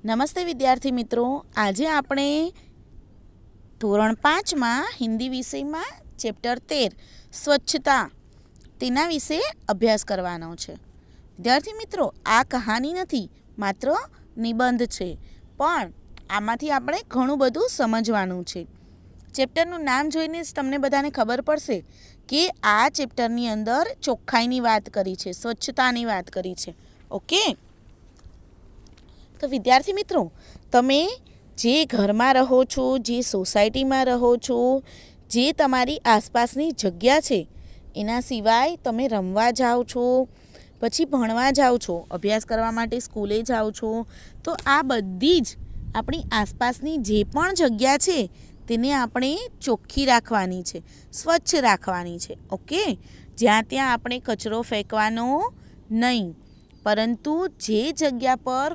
નમસ્તે વિદ્યાર્થી મિત્રો, આજે આપણે ધોરણ 5માં હિન્દી વિષયમાં ચેપ્ટર 13 સ્વચ્છતા તેના વિશે અભ્યાસ કરવાનો છે। વિદ્યાર્થી મિત્રો, આ કહાની નથી, માત્ર નિબંધ છે, પણ આમાંથી આપણે ઘણું બધું સમજવાનું છે। ચેપ્ટરનું નામ જોઈને જ તમને બધાને ખબર પડશે કે આ ચેપ્ટરની અંદર ચોખ્ખાઈની વાત કરી છે, સ્વચ્છતાની વાત કરી છે। ઓકે, તો વિદ્યાર્થી મિત્રો, તમે જે ઘરમાં રહો છો, જે સોસાયટીમાં રહો છો, જે તમારી આસપાસની જગ્યા છે, એના સિવાય તમે રમવા જાઓ છો, પછી ભણવા જાઓ છો, અભ્યાસ કરવા માટે સ્કૂલે જાઓ છો, તો આ બધી જ આપણી આસપાસની જે પણ જગ્યા છે તેને આપણે ચોખ્ખી રાખવાની છે, સ્વચ્છ રાખવાની છે। ઓકે, જ્યાં ત્યાં આપણે કચરો ફેંકવાનો નહીં, પરંતુ જે જગ્યા પર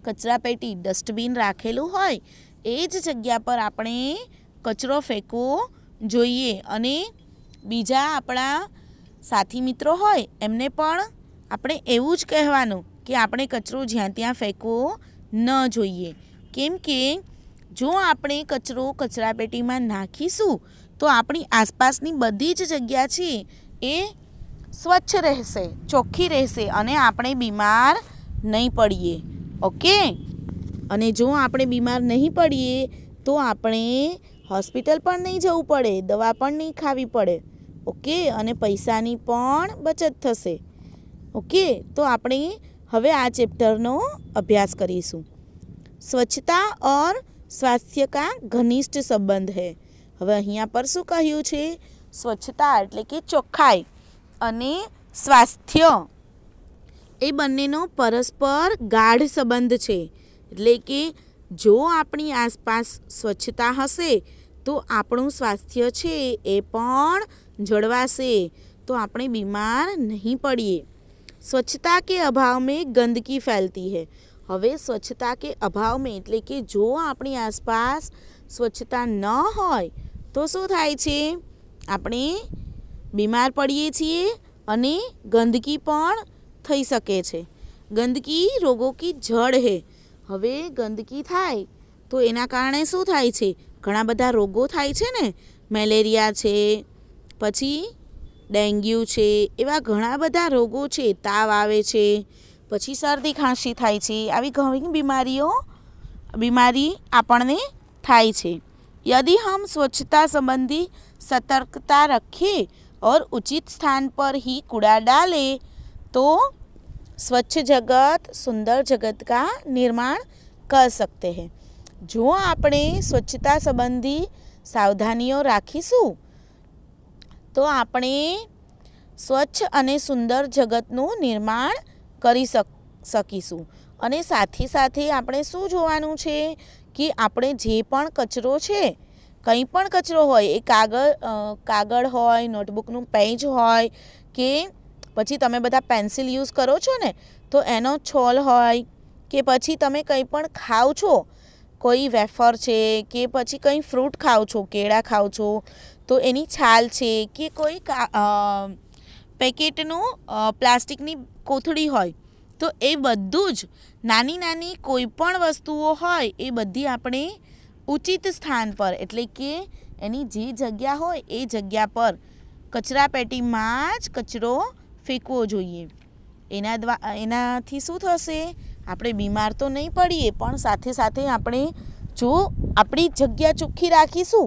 કચરાપેટી ડસ્ટબિન રાખેલું હોય એ જ જગ્યા પર આપણે કચરો ફેંકવો જોઈએ, અને બીજા આપણા સાથી મિત્રો હોય એમને પણ આપણે એવું જ કહેવાનું કે આપણે કચરો જ્યાં ત્યાં ફેંકવો ન જોઈએ, કેમ કે જો આપણે કચરો કચરાપેટીમાં નાખીશું તો આપણી આસપાસની બધી જ જગ્યા છે એ સ્વચ્છ રહેશે, ચોખ્ખી રહેશે, અને આપણે બીમાર નહીં પડીએ। ઓકે, અને જો આપણે બીમાર નહીં પડીએ તો આપણે હોસ્પિટલ પણ નહીં જવું પડે, દવા પણ નહીં ખાવી પડે। ઓકે, અને પૈસાની પણ બચત થશે। ઓકે, તો આપણે હવે આ ચેપ્ટરનો અભ્યાસ કરીશું। સ્વચ્છતા और स्वास्थ्य का घनिष्ठ संबंध है। હવે અહીંયા પર શું કહ્યું છે? સ્વચ્છતા એટલે કે ચોખ્ખાઈ અને સ્વાસ્થ્ય એ બંનેનો પરસ્પર ગાઢ સંબંધ છે। એટલે કે જો આપણી આસપાસ સ્વચ્છતા હશે તો આપણું સ્વાસ્થ્ય છે એ પણ જળવાશે, તો આપણે બીમાર નહીં પડીએ। સ્વચ્છતા કે અભાવ में गंदगी फैलती है। હવે સ્વચ્છતા કે અભાવ में એટલે કે જો આપણી આસપાસ સ્વચ્છતા ન હોય તો શું થાય છે? આપણે બીમાર પડીએ છીએ અને ગંદકી પણ થઈ શકે છે। ગંદકી રોગો કી જડ હે। હવે ગંદકી થાય તો એના કારણે શું થાય છે? ઘણા બધા રોગો થાય છે ને, મેલેરિયા છે, પછી ડેન્ગ્યુ છે, એવા ઘણા બધા રોગો છે, તાવ આવે છે, પછી શરદી ખાંસી થાય છે, આવી ઘણી બીમારી આપણને થાય છે। यदि हम स्वच्छता संबंधी सतर्कता रखें और उचित स्थान पर ही कूड़ा डालें तो स्वच्छ जगत सुंदर जगत का निर्माण कर सकते हैं। जो આપણે સ્વચ્છતા સંબંધી સાવધાનીઓ રાખીશું તો આપણે સ્વચ્છ અને સુંદર જગતનું નિર્માણ કરી શકીશું। અને સાથે સાથે આપણે શું જોવાનું છે કે આપણે જે પણ કચરો છે, કંઈ પણ કચરો હોય, એ કાગળ હોય, નોટબુકનું પેજ હોય, કે પછી તમે બધા પેન્સિલ યુઝ કરો છો ને તો એનો છોલ હોય, કે પછી તમે કંઈ પણ ખાઓ છો, કોઈ વેફર છે, કે પછી કંઈ ફ્રૂટ ખાઓ છો, કેળા ખાઓ છો, તો એની છાલ છે, કે કોઈ પેકેટનું પ્લાસ્ટિકની કોથળી હોય, તો એ બધું જ નાની નાની કોઈ પણ વસ્તુઓ હોય એ બધી આપણે ઉચિત સ્થાન પર એટલે કે એની જે જગ્યા હોય એ જગ્યા પર કચરાપેટીમાં જ કચરો ફેંકવો જોઈએ। એનાથી શું થશે? આપણે બીમાર તો નહીં પડીએ, પણ સાથે સાથે આપણે જો આપણી જગ્યા ચોખ્ખી રાખીશું,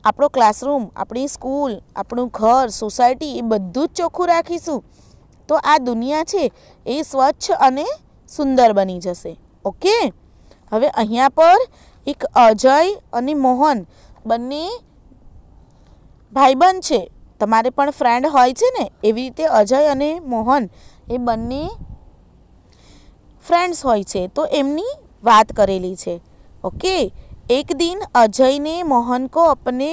આપણો ક્લાસરૂમ, આપણી સ્કૂલ, આપણું ઘર, સોસાયટી એ બધું જ ચોખ્ખું રાખીશું તો આ દુનિયા છે એ સ્વચ્છ અને સુંદર બની જશે। ઓકે, હવે અહીંયા પર એક અજય અને મોહન બંને ભાઈબંધ છે। તમારે પણ ફ્રેન્ડ હોય છે ને, એવી રીતે અજય અને મોહન એ બંને ફ્રેન્ડ્સ હોય છે, તો એમની વાત કરેલી છે। ઓકે, એક दिन अजय ने मोहन को अपने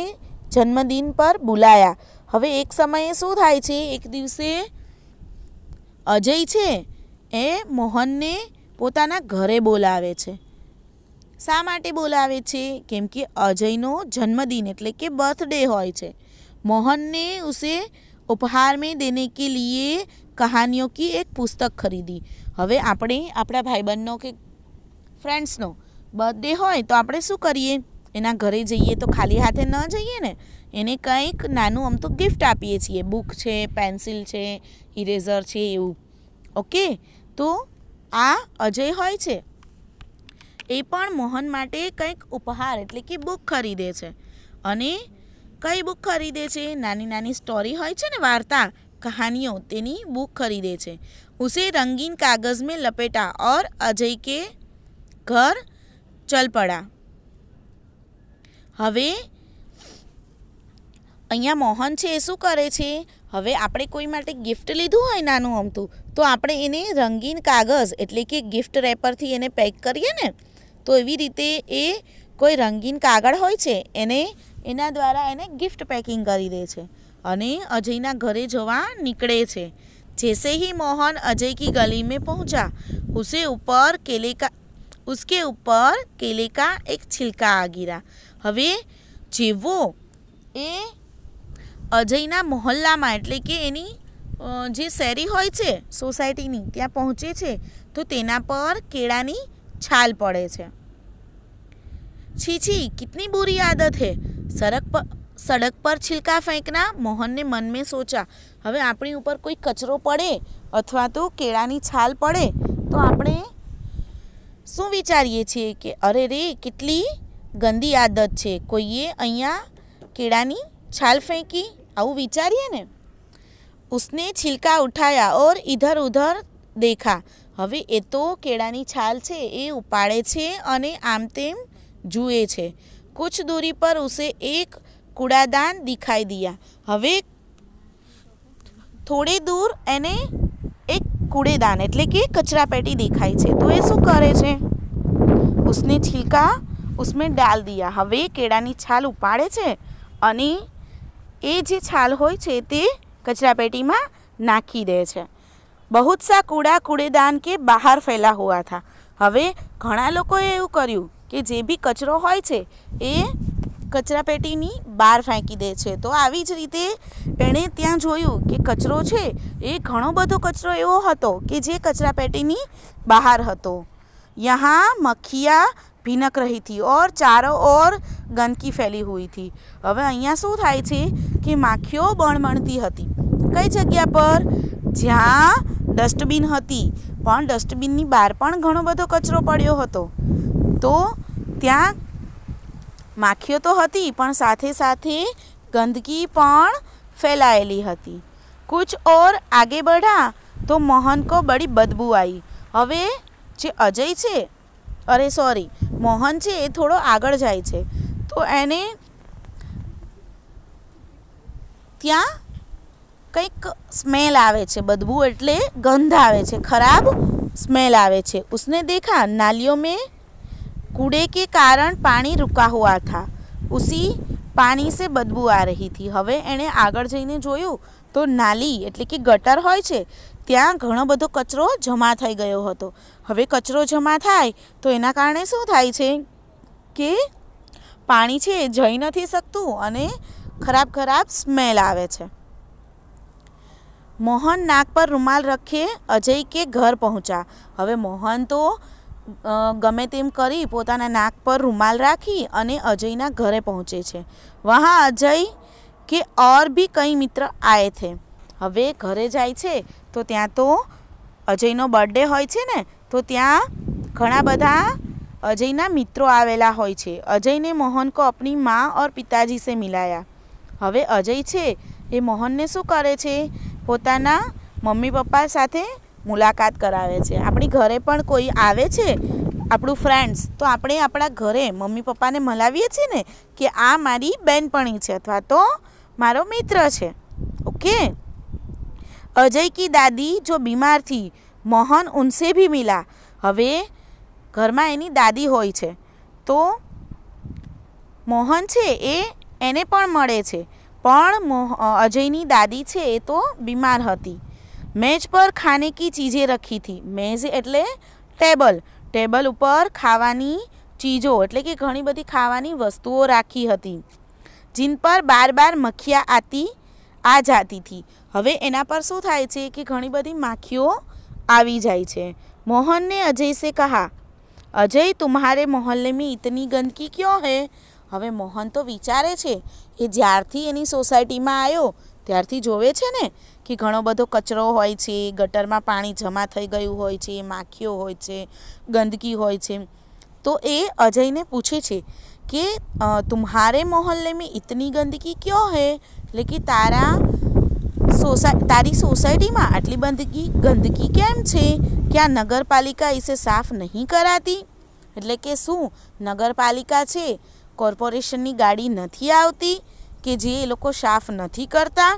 जन्मदिन पर बुलाया। હવે એક સમયે શું થાય છે? એક દિવસે અજય છે એ મોહનને પોતાના ઘરે બોલાવે છે। શા માટે બોલાવે છે? કેમ કે અજયનો જન્મદિન એટલે કે બર્થડે હોય છે। मोहन ने उसे उपहार में देने के लिए कहानियों की एक पुस्तक खरीदी। હવે આપણે આપણા ભાઈબંધનો કે ફ્રેન્ડ્સનો બર્થડે હોય તો આપણે શું કરીએ, એના ઘરે જઈએ તો ખાલી હાથે ન જઈએ ને, એને કંઈક નાનું અમતું ગિફ્ટ આપીએ છીએ. બુક છે, પેન્સિલ છે, ઇરેઝર છે, એવું. ઓકે, તો આ અજય હોય છે એ પણ મોહન માટે કંઈક ઉપહાર એટલે કે બુક ખરીદે છે. અને કઈ બુક ખરીદે છે? નાની નાની સ્ટોરી હોય છે ને, વાર્તા कहानियों तेनी बुक खरीदे छे. उसे रंगीन कागज़ में लपेटा और अजय के घर चल पड़ा. हवे अहींया मोहन छे शुं करे छे? हवे आपणे कोई माटे गिफ्ट लीधुं होय नानुं अमथुं तो आपणे एने रंगीन कागज़ एटले के गिफ्ट रेपरथी एने पेक करीए ने, तो एवी रीते ए कोई रंगीन कागळ होय छे एने एना द्वारा एने गिफ्ट पेकिंग करी दे छे અને अजयना घरे जवा निकले छे. जैसे ही मोहन अजय की गली में पहुंचा, उसके ऊपर केले का एक छिलका आ गिरा. हवे जेवो ए अजयना मोहल्लामां एटले के एनी जे શેરી હોય છે સોસાયટીની ત્યાં પહોંચે છે તો તેના પર કેળાની છાલ પડે છે. छी छी कितनी बुरी आदत है, सड़क पर छिलका फेंकना. मोहन ने मन में सोचा. હવે આપણી ઉપર કોઈ કચરો પડે અથવા તો કેળાની છાલ પડે તો આપણે શું વિચારીએ છીએ કે અરે રે કેટલી ગંદી આદત છે, કોઈએ અહીંયા કેળાની છાલ ફેંકી, આવું વિચારીએ ને. उसने छिलका उठाया और इधर उधर देखा. હવે એ તો કેળાની છાલ છે એ ઉપાડે છે અને આમ તેમ જુએ છે. कुछ दूरी पर उसे एक कूड़ादान दिखाई दिया. હવે થોડે દૂર એને એક કૂડેદાન એટલે કે કચરા પેટી દેખાય છે. તો એ શું કરે છે? उसने छिलका उसमें डाल दिया. હવે કેળાની છાલ ઉપાડે છે અને એ જે છાલ હોય છે તે कचरा पेटी में नाखी दे छे. बहुत सा कूड़ा कूड़ेदान के बाहर फैला हुआ था. हवे घणा लोकोए एवुं कर्युं के जे भी कचरो होय छे ए कचरा पेटीनी बहार फेंकी दे छे. तो आवी ज रीते एणे त्यां जोयुं के कचरो छे ए घणो बधो कचरो एवो हतो के जे कचरा पेटीनी बहार हतो. यहाँ मक्खियाँ भीनक रही थी और चारों ओर गंदगी फैली हुई थी. हवे अहींया शुं थाय छे के माखीओ बणबणती हती. कई जग्या पर? ज्यां डस्टबीन हती, पण डस्टबीननी बहार पण घणो बधो कचरो पड्यो हतो. तो त्यां माखीओ तो हती पण साथे साथे गंदगी पण फैलायेली हती. कुछ और आगे बढ़ा तो मोहन को बड़ी बदबू आई. हवे जे अजय छे, अरे सॉरी मोहन छे ए थोड़ो आगळ जाय छे तो एने त्यां कंईक स्मेल आवे छे. बदबू एटले गंध आवे छे, खराब स्मेल आवे छे. उसने देखा नालियों में कूड़े के कारण पानी रुका हुआ था. उसी पानी से बदबू आ रही थी. हवे एणे आगळ जईने जोयुं तो नाली एटले के गटर होय छे त्यां घणो बधो कचरो जमा थई गयो हतो. हवे कचरो जमा थाय तो एना कारणे शुं थाय छे के पाणी छे जई नथी शकतुं अने खराब खराब स्मेल आवे छे. मोहन नाक पर रुमाल रखे अजय के घर पहुंचा. हवे मोहन तो गमे तेम करी पोताना नाक पर रुमाल राखी अने अजयना घरे पहुंचे छे. वहाँ अजय के और भी कई मित्र आए थे. हवे घरे जाय छे तो त्यां तो अजयनो बर्थडे होय छे ने, तो त्यां घणा बधा अजयना मित्रों आवेला होय छे. अजय ने मोहन को अपनी माँ और पिताजी से मिलाया. हवे अजय छे ए मोहन ने शुं करे छे? पोताना मम्मी पप्पा साथे मुलाकात करावे छे. आपणी घरे पण कोई आवे छे આપણું ફ્રેન્ડ્સ તો આપણે આપણા ઘરે મમ્મી પપ્પાને મલાવીએ છીએ ને કે આ મારી બહેનપણી છે અથવા તો મારો મિત્ર છે. ઓકે. अजय की दादी जो बीमार थी, मोहन उनसे भी मिला. हवे घरमां एनी दादी होय छे तो मोहन छे ए एने पण मळे छे, पण अजयनी दादी छे ए तो बीमार हती. मेज पर खाने की चीज़ें रखी थी. मेज एटले टेबल. टेबल पर खावानी चीज़ों एटले के घणी बधी खावानी वस्तुओं राखी हती, जिन पर बार बार मक्खियाँ आ जाती थी. हवे एना पर शुं थाय छे कि घणी बधी माखीओ आवी जाय छे. मोहन ने अजय से कहा, अजय तुम्हारे मोहल्ले में इतनी गंदगी क्यों है? હવે મોહન તો વિચારે છે, એ જ્યારથી એની સોસાયટીમાં આવ્યો ત્યારથી જોવે છે ને કે ઘણો બધો કચરો હોય છે, ગટરમાં પાણી જમા થઈ ગયું હોય છે, માખીઓ હોય છે, ગંદકી હોય છે. તો એ અજયને પૂછે છે કે तुम्हारे मोहल्ले में इतनी गंदगी क्यों है? એટલે કે તારી સોસાયટીમાં આટલી ગંદકી કેમ છે? क्या નગરપાલિકા इसे साफ नहीं कराती? એટલે કે શું નગરપાલિકા છે, કોર્પોરેશનની ગાડી નથી આવતી કે જે એ લોકો સાફ નથી કરતા?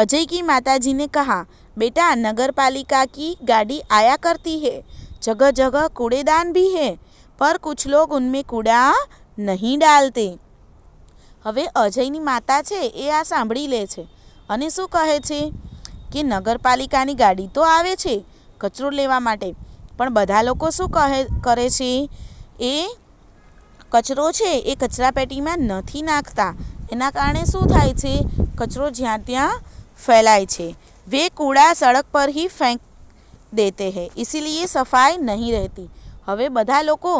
अजय की माताजी ने कहा, बेटा नगरपालिका की गाड़ी आया करती है, जगह जगह कूड़ेदान भी है, पर कुछ लोग उनमें कूड़ा नहीं डालते. હવે અજયની માતા છે એ આ સાંભળી લે છે અને શું કહે છે કે નગરપાલિકાની ગાડી તો આવે છે કચરો લેવા માટે, પણ બધા લોકો શું કરે છે, એ કચરો છે એ કચરાપેટીમાં નથી નાખતા. એના કારણે શું થાય છે, કચરો જ્યાં ત્યાં फैलाए छे. वे कूड़ा सड़क पर ही फेंक देते हैं, इसीलिए सफाई नहीं रहती. હવે બધા લોકો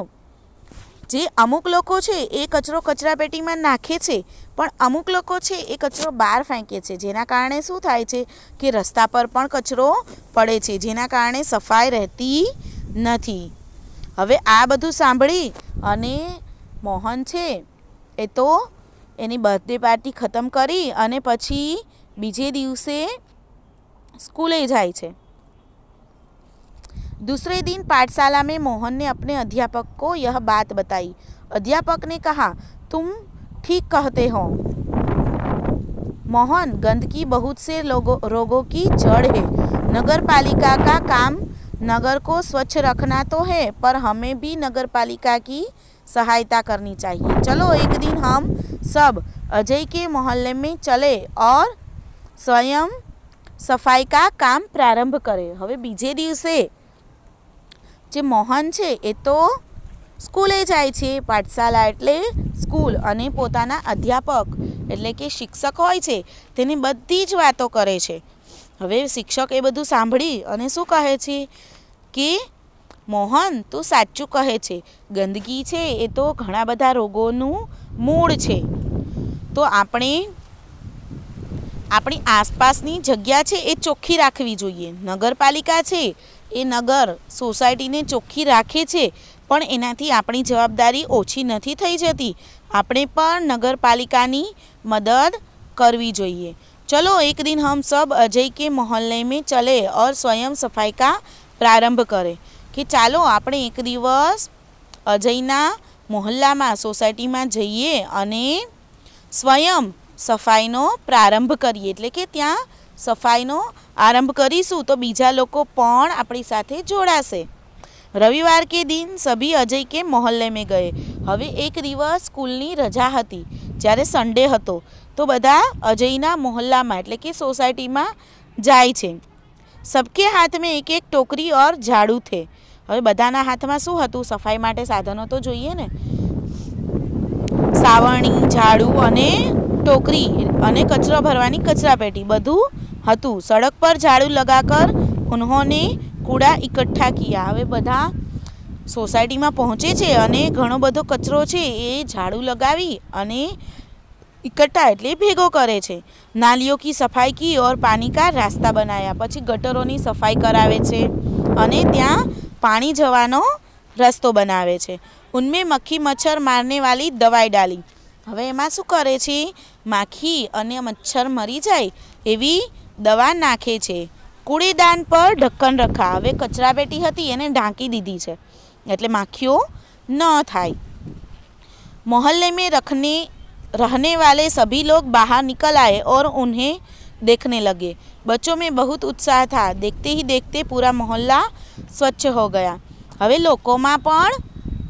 જે અમુક લોકો છે એ કચરો કચરાપેટીમાં નાખે છે, પણ અમુક લોકો છે એ કચરો બહાર ફેંકે છે, જેના કારણે શું થાય છે કે રસ્તા પર પણ કચરો પડે છે, જેના કારણે સફાઈ રહેતી નથી. હવે આ બધું સાંભળી અને મોહન છે એ તો એની બર્થડે પાર્ટી ખતમ કરી અને પછી બીજે દિવસે स्कूले जाए छे. दूसरे दिन पाठशाला में मोहन ने अपने अध्यापक को यह बात बताई. अध्यापक ने कहा, तुम ठीक कहते हो मोहन, गंदगी बहुत से रोगों की जड़ है. नगर पालिका का काम नगर को स्वच्छ रखना तो है, पर हमें भी नगर पालिका की सहायता करनी चाहिए. चलो एक दिन हम सब अजय के मोहल्ले में चले और स्वयं सफाई का काम प्रारंभ करे. હવે બીજે દિવસે જે મોહન છે એ તો સ્કૂલે જાય છે, પાઠશાલા એટલે સ્કૂલ, અને પોતાના અધ્યાપક એટલે કે શિક્ષક હોય છે તેની બધી જ વાતો કરે છે. હવે શિક્ષક એ બધું સાંભળી અને શું કહે છે કે મોહન તું સાચું કહે છે, ગંદકી છે એ તો ઘણા બધા રોગોનું મૂળ છે. તો આપણી આસપાસની જગ્યા છે એ ચોખ્ખી રાખવી જોઈએ. નગરપાલિકા છે એ નગર સોસાયટીને ચોખ્ખી રાખે છે, પણ એનાથી આપણી જવાબદારી ઓછી નથી થઈ જતી. આપણે પણ નગરપાલિકાની મદદ કરવી જોઈએ. चलो एक दिन हम सब अजय के मोहल्ले में चले और स्वयं सफाई का प्रारंभ करें. कि ચાલો આપણે એક દિવસ અજયના મોહલ્લામાં સોસાયટીમાં જઈએ અને સ્વયં સફાઈનો પ્રારંભ કરીએ. એટલે કે ત્યાં સફાઈનો આરંભ કરીશું તો બીજા લોકો પણ આપણી સાથે જોડાશે. રવિવાર કે દિન સભી અજય કે મોહલ્લે મેં ગયે. હવે એક દિવસ સ્કૂલની રજા હતી, જ્યારે સન્ડે હતો, તો બધા અજયના મોહલ્લામાં એટલે કે સોસાયટીમાં જાય છે. सबके हाथ में एक एक टोकरी और झाड़ू थे. હવે બધાના હાથમાં શું હતું, સફાઈ માટે સાધનો તો જોઈએ ને, સાવરણી, ઝાડુ અને ટોકરી અને કચરો ભરવાની કચરાપેટી બધું હતું. સડક પર ઝાડू लगाकर उन्होंने कूड़ा इकट्ठा किया. હવે બધા સોસાયટીમાં પહોંચે છે અને ઘણો બધો કચરો છે એ ઝાડુ લગાવી અને इकट्ठा એટલે ભેગો કરે છે. नालियों की सफाई की और पानी का रास्ता बनाया. પછી ગટરોની સફાઈ કરાવે છે અને ત્યાં પાણી જવાનો રસ્તો બનાવે છે. उनमें मक्खी मच्छर मारने वाली दवाई डाली. હવે એમાં શું કરે છે, માખી અને મચ્છર મરી જાય એવી દવા નાખે છે. કૂડેદાન પર ઢક્કન રખા. હવે કચરાપેટી હતી એને ઢાંકી દીધી છે એટલે માખીઓ ન થાય. मोहल्ले में रहने वाले सभी लोग बाहर निकल आए और उन्हें देखने लगे. बच्चों में बहुत उत्साह था. देखते ही देखते पूरा मोहल्ला स्वच्छ हो गया. હવે લોકોમાં પણ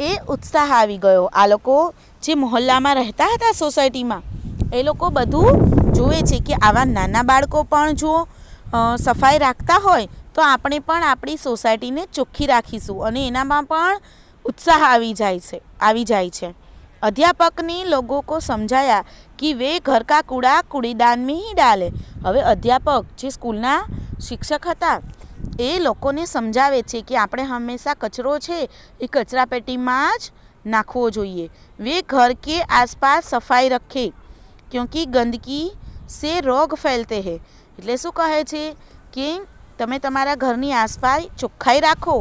એ ઉત્સાહ આવી ગયો. આ લોકો જે મોહલ્લામાં રહેતા હતા સોસાયટીમાં, એ લોકો બધું જુએ છે કે આવા નાના બાળકો પણ જો સફાઈ રાખતા હોય તો આપણે પણ આપણી સોસાયટીને ચોખ્ખી રાખીશું અને એનામાં પણ उत्साह આવી જાય છે. अध्यापक ने लोगों को समझाया कि वे घर का कूड़ा कूड़ेदान में ही डाले. હવે અધ્યાપક જે સ્કૂલના શિક્ષક હતા એ લોકોને સમજાવે છે કે આપણે હંમેશા કચરો છે એ કચરાપેટીમાં જ નાખવો જોઈએ। वे घर के आसपास सफाई रखें क्योंकि गंदगी से रोग फैलते हैं। એટલે શું કહે છે કે તમે તમારા ઘરની આસપાસ ચોખ્ખાઈ રાખો,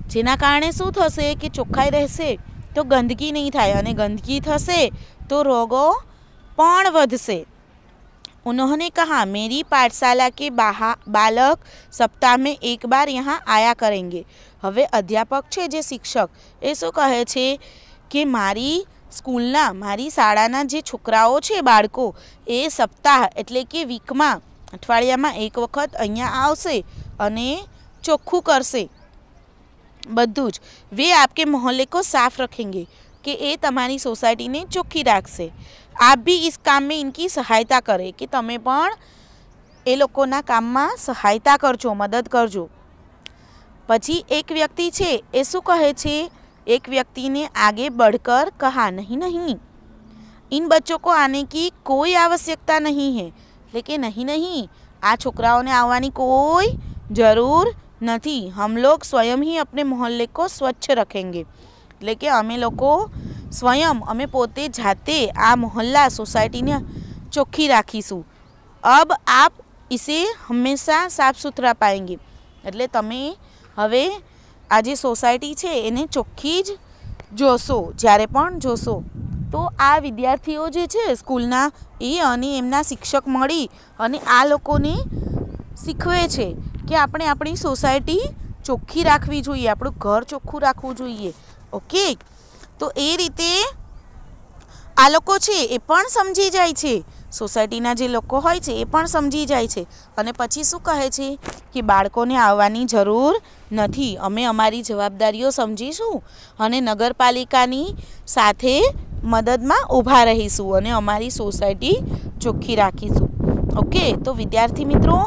જેના કારણે શું થશે કે ચોખ્ખાઈ રહેશે તો ગંદકી નહીં થાય, અને ગંદકી થશે તો રોગો પણ વધશે। उन्होंने कहा मेरी पाठशाला के बालक सप्ताह में एक बार यहाँ आया करेंगे। હવે અધ્યાપક છે જે શિક્ષક એ શું કહે છે કે મારી સ્કૂલના મારી શાળાના જે છોકરાઓ છે બાળકો એ સપ્તાહ એટલે કે વીકમાં અઠવાડિયામાં એક વખત અહીંયા આવશે અને ચોખ્ખું કરશે બધું જ। वे आपके मोहल्ले को साफ रखेंगे कि એ તમારી સોસાયટીને ચોખ્ખી રાખશે। आप भी इस काम में इनकी सहायता करें कि તમે પણ એ લોકોના કામમાં સહાયતા કરજો, મદદ કરજો। પછી એક વ્યક્તિ છે એ શું કહે છે, एक व्यक्ति ने आगे बढ़कर कहा नहीं नहीं इन बच्चों को आने की कोई आवश्यकता नहीं है। लेकिन नहीं नहीं આ છોકરાઓને આવવાની કોઈ જરૂર નથી, हम लोग स्वयं ही अपने मोहल्ले को स्वच्छ रखेंगे। એટલે કે અમે લોકો સ્વયં અમે પોતે જાતે આ મોહલ્લા સોસાયટીને ચોખ્ખી રાખીશું। अब आप इसे हमेशा साफ सुथरा पाएंगे। એટલે તમે હવે આ જે સોસાયટી છે એને ચોખ્ખી જ જોશો, જ્યારે પણ જોશો। તો આ વિદ્યાર્થીઓ જે છે સ્કૂલના એ અને એમના શિક્ષક મળી અને આ લોકોને શીખવે છે કે આપણે આપણી સોસાયટી ચોખ્ખી રાખવી જોઈએ, આપણું ઘર ચોખ્ખું રાખવું જોઈએ। ઓકે, તો એ રીતે આ લોકો છે એ પણ સમજી જાય છે, સોસાયટીના જે લોકો હોય છે એ પણ સમજી જાય છે અને પછી શું કહે છે કે બાળકોને આવવાની જરૂર નથી, અમે અમારી જવાબદારીઓ સમજીશું અને નગરપાલિકાની સાથે મદદમાં ઊભા રહીશું અને અમારી સોસાયટી ચોખ્ખી રાખીશું। ઓકે, તો વિદ્યાર્થી મિત્રો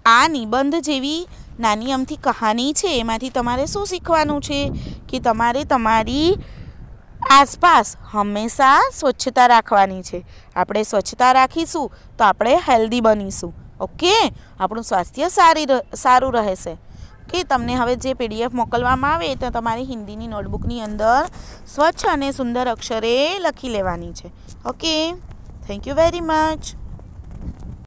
આ નિબંધ જેવી નાની અમથી કહાની છે એમાંથી તમારે શું શીખવાનું છે કે તમારે તમારી આસપાસ હંમેશા સ્વચ્છતા રાખવાની છે। આપણે સ્વચ્છતા રાખીશું તો આપણે હેલ્ધી બનીશું। ઓકે, આપણું સ્વાસ્થ્ય સારું રહેશે। કે તમને હવે જે PDF મોકલવામાં આવે તો તમારી હિન્દીની નોટબુકની અંદર સ્વચ્છ અને સુંદર અક્ષરે લખી લેવાની છે। Okay, thank you very much.